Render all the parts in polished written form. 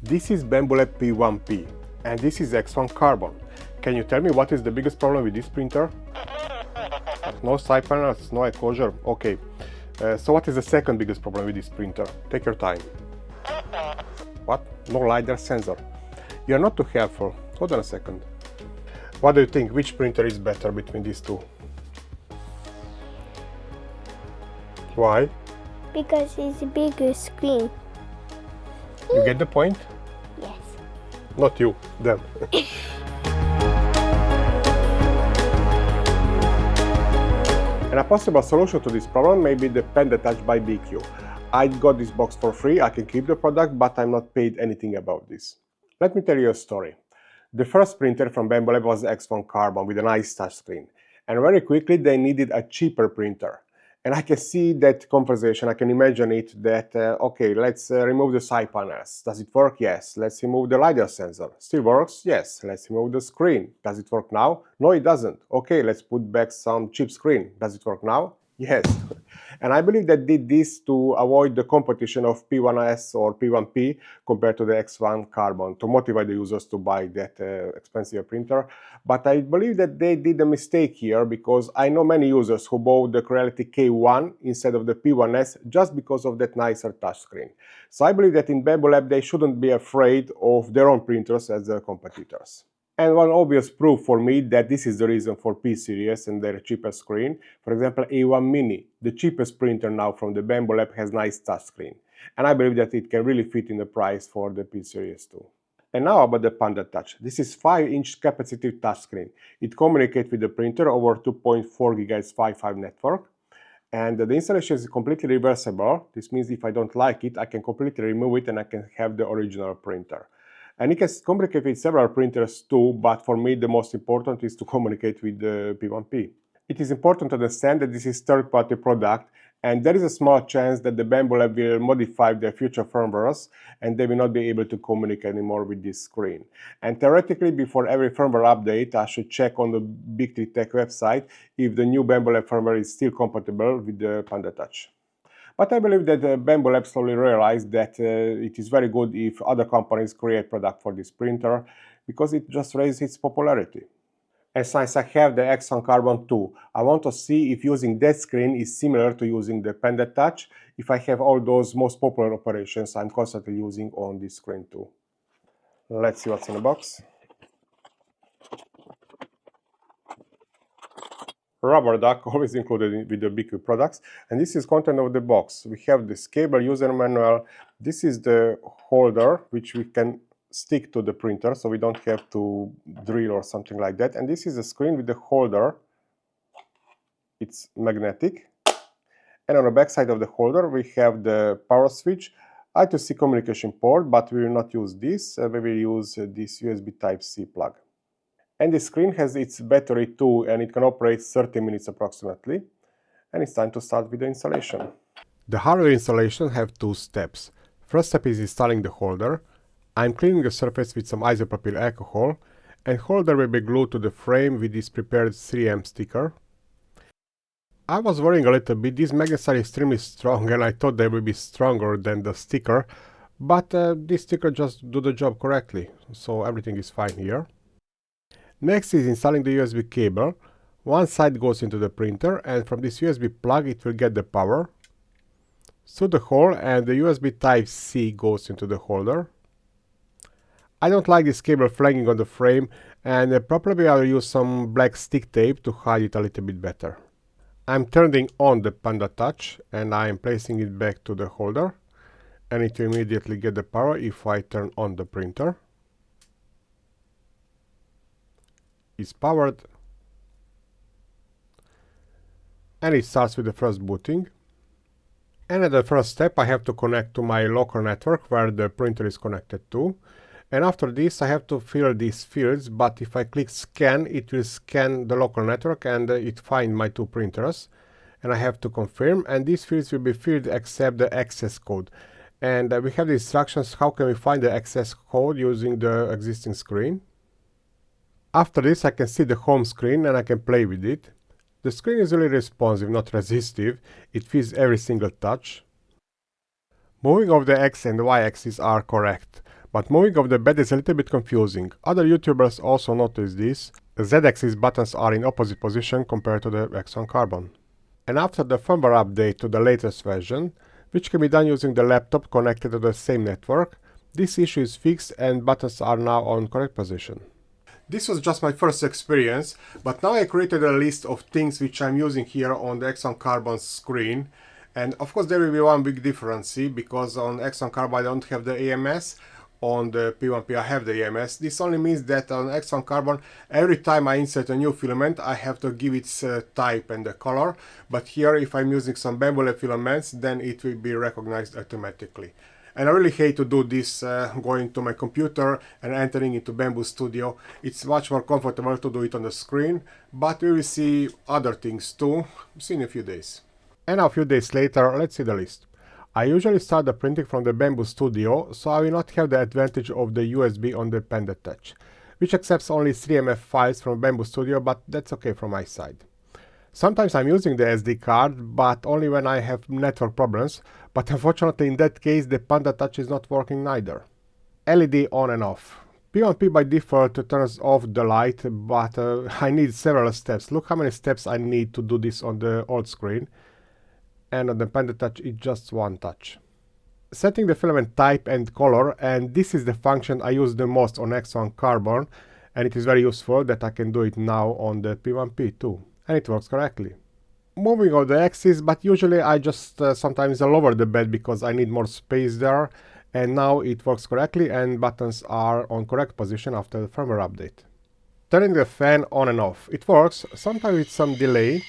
This is Bambulab P1P and this is X1 Carbon. Can you tell me what is the biggest problem with this printer? No side panels, no enclosure? Okay. So what is the second biggest problem with this printer? Take your time. What? No LiDAR sensor. You're not too helpful. Hold on a second. What do you think? Which printer is better between these two? Why? Because it's a bigger screen. You get the point? Yes. Not you, them. And a possible solution to this problem may be the Panda Touch by BQ. I got this box for free, I can keep the product, but I'm not paid anything about this. Let me tell you a story. The first printer from Bambulab was X1 Carbon with a nice touchscreen. And very quickly they needed a cheaper printer. And I can see that conversation, I can imagine it that, okay, let's remove the side panels. Does it work? Yes. Let's remove the LiDAR sensor. Still works? Yes. Let's remove the screen. Does it work now? No, it doesn't. Okay, let's put back some cheap screen. Does it work now? Yes. And I believe that did this to avoid the competition of P1S or P1P compared to the X1 Carbon, to motivate the users to buy that expensive printer. But I believe that they did a mistake here because I know many users who bought the Creality K1 instead of the P1S just because of that nicer touchscreen. So I believe that in Bambulab they shouldn't be afraid of their own printers as their competitors. And one obvious proof for me that this is the reason for P series and their cheapest screen. For example, A1 Mini, the cheapest printer now from the Bambulab, has nice touchscreen. And I believe that it can really fit in the price for the P series too. And now about the Panda Touch. This is 5-inch capacitive touchscreen. It communicates with the printer over 2.4 GHz Wi-Fi network. And the installation is completely reversible. This means if I don't like it, I can completely remove it and I can have the original printer. And it can communicate with several printers too, but for me the most important is to communicate with the P1P. It is important to understand that this is third-party product and there is a small chance that the Bambulab will modify their future firmwares and they will not be able to communicate anymore with this screen. And theoretically, before every firmware update, I should check on the Big Tech website if the new Bambulab firmware is still compatible with the Panda Touch. But I believe that Bambulab slowly realized that it is very good if other companies create product for this printer because it just raises its popularity. And since I have the X1 Carbon 2, I want to see if using that screen is similar to using the Panda Touch, if I have all those most popular operations I'm constantly using on this screen too. Let's see what's in the box. Rubber duck, always included with the BQ products, and this is content of the box. We have this cable, user manual. This is the holder which we can stick to the printer, so we don't have to drill or something like that. And this is a screen with the holder. It's magnetic. And on the back side of the holder we have the power switch, I2C communication port, but we will not use this. We will use this USB Type-C plug. And the screen has its battery too, and it can operate 30 minutes approximately. And it's time to start with the installation. The hardware installation have two steps. First step is installing the holder. I'm cleaning the surface with some isopropyl alcohol, and holder will be glued to the frame with this prepared 3M sticker. I was worrying a little bit, these magnets are extremely strong and I thought they would be stronger than the sticker, but this sticker just do the job correctly, so everything is fine here. Next is installing the USB cable. One side goes into the printer and from this USB plug it will get the power through the hole and the USB Type-C goes into the holder. I don't like this cable flagging on the frame and probably I will use some black stick tape to hide it a little bit better. I'm turning on the Panda Touch and I am placing it back to the holder and it will immediately get the power if I turn on the printer. Is powered and it starts with the first booting. And at the first step I have to connect to my local network where the printer is connected to, and after this I have to fill these fields, but if I click scan it will scan the local network and it finds my two printers and I have to confirm, and these fields will be filled except the access code. And we have the instructions how can we find the access code using the existing screen. After this I can see the home screen and I can play with it. The screen is really responsive, not resistive. It feels every single touch. Moving of the X and Y axis are correct, But moving of the bed is a little bit confusing. Other YouTubers also noticed this. The Z-axis buttons are in opposite position compared to the X1 Carbon. And after the firmware update to the latest version, which can be done using the laptop connected to the same network, this issue is fixed and buttons are now on correct position. This was just my first experience, but now I created a list of things which I'm using here on the X1 Carbon screen. And of course there will be one big difference, because on X1 Carbon I don't have the AMS, on the P1P I have the AMS. This only means that on X1 Carbon, every time I insert a new filament, I have to give its type and the color. But here, if I'm using some bamboo filaments, then it will be recognized automatically. And I really hate to do this going to my computer and entering into Bamboo Studio. It's much more comfortable to do it on the screen, but we will see other things too. See in a few days. And a few days later, let's see the list. I usually start the printing from the Bamboo Studio, so I will not have the advantage of the USB on the Panda Touch, which accepts only 3MF files from Bamboo Studio, but that's okay from my side. Sometimes I'm using the SD card, but only when I have network problems, but unfortunately in that case the Panda Touch is not working neither. LED on and off. P1P by default turns off the light, but I need several steps. Look how many steps I need to do this on the old screen. And on the Panda Touch it's just one touch. Setting the filament type and color, and this is the function I use the most on X1 Carbon, and it is very useful that I can do it now on the P1P too, and it works correctly. Moving on the axis, but usually I just sometimes lower the bed because I need more space there, and now it works correctly and buttons are on correct position after the firmware update. Turning the fan on and off. It works, sometimes with some delay,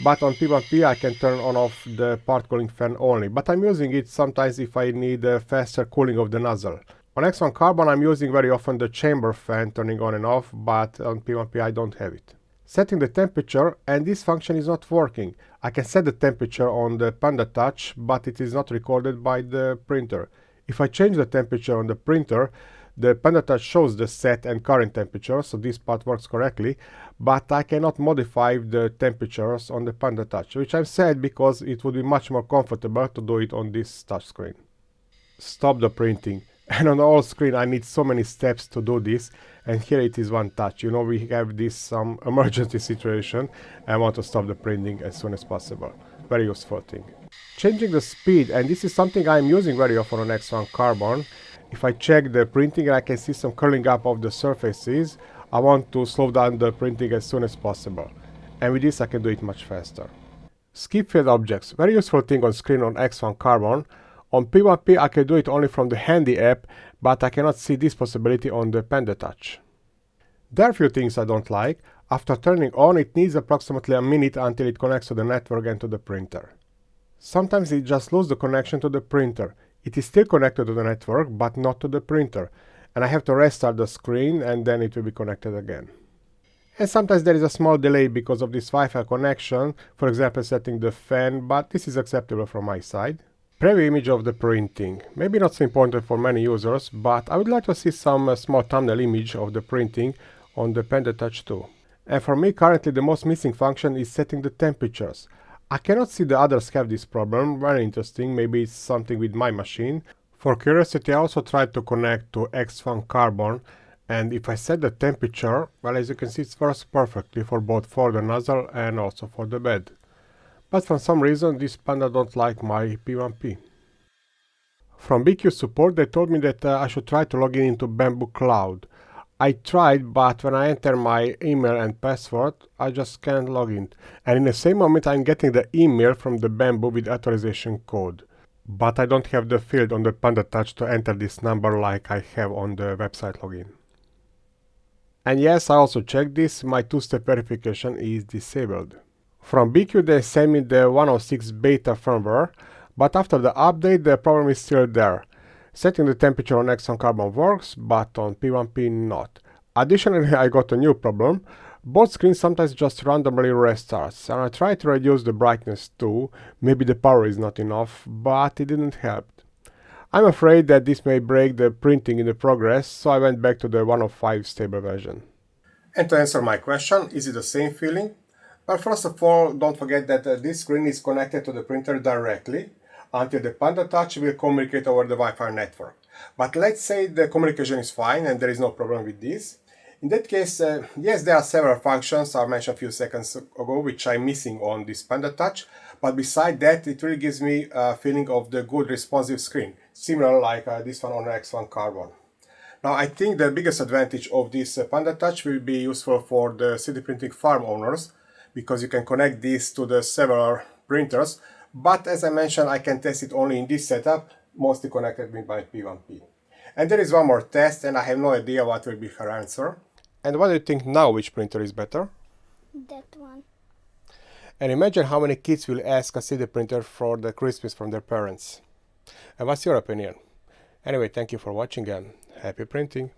but on P1P I can turn on off the part cooling fan only, but I'm using it sometimes if I need a faster cooling of the nozzle. On X1 Carbon I'm using very often the chamber fan turning on and off, but on P1P I don't have it. Setting the temperature, and this function is not working. I can set the temperature on the Panda Touch, but it is not recorded by the printer. If I change the temperature on the printer, the Panda Touch shows the set and current temperature, so this part works correctly, but I cannot modify the temperatures on the Panda Touch, which I'm sad because it would be much more comfortable to do it on this touch screen. Stop the printing. And on the old screen I need so many steps to do this, and here it is one touch. You know, we have this some emergency situation and I want to stop the printing as soon as possible. Very useful thing. Changing the speed, and this is something I'm using very often on X1 Carbon. If I check the printing and I can see some curling up of the surfaces, I want to slow down the printing as soon as possible. And with this I can do it much faster. Skip fade objects, very useful thing on screen on X1 Carbon. On P1P I can do it only from the Handy app, but I cannot see this possibility on the Panda Touch. There are a few things I don't like. After turning on, it needs approximately a minute until it connects to the network and to the printer. Sometimes it just loses the connection to the printer. It is still connected to the network, but not to the printer. And I have to restart the screen and then it will be connected again. And sometimes there is a small delay because of this Wi-Fi connection, for example setting the fan, but this is acceptable from my side. Preview image of the printing. Maybe not so important for many users, but I would like to see some small thumbnail image of the printing on the Panda Touch too. And for me currently the most missing function is setting the temperatures. I cannot see the others have this problem, very interesting, maybe it's something with my machine. For curiosity I also tried to connect to X1 Carbon, and if I set the temperature, well, as you can see it works perfectly for both for the nozzle and also for the bed. But for some reason this Panda don't like my P1P. From BQ support they told me that I should try to log in into Bamboo Cloud. I tried, but when I enter my email and password, I just can't log in. And in the same moment I'm getting the email from the Bamboo with authorization code. But I don't have the field on the Panda Touch to enter this number like I have on the website login. And yes, I also checked this, my two-step verification is disabled. From BQ they sent me the 106 beta firmware, but after the update the problem is still there. Setting the temperature on X1 Carbon works, but on P1P not. Additionally I got a new problem. Both screens sometimes just randomly restarts, and I tried to reduce the brightness too, maybe the power is not enough, but it didn't help. I'm afraid that this may break the printing in the progress, so I went back to the 105 stable version. And to answer my question, is it the same feeling? Well, first of all, don't forget that this screen is connected to the printer directly until the Panda Touch will communicate over the Wi-Fi network. But let's say the communication is fine and there is no problem with this. In that case, yes, there are several functions I mentioned a few seconds ago which I'm missing on this Panda Touch, but beside that it really gives me a feeling of the good responsive screen, similar like this one on the X1 Carbon. Now I think the biggest advantage of this Panda Touch will be useful for the 3D printing farm owners, because you can connect this to the several printers, but as I mentioned, I can test it only in this setup, mostly connected with my P1P. And there is one more test and I have no idea what will be her answer. And what do you think now, which printer is better? That one. And imagine how many kids will ask a 3D printer for the Christmas from their parents. And what's your opinion? Anyway, thank you for watching and happy printing!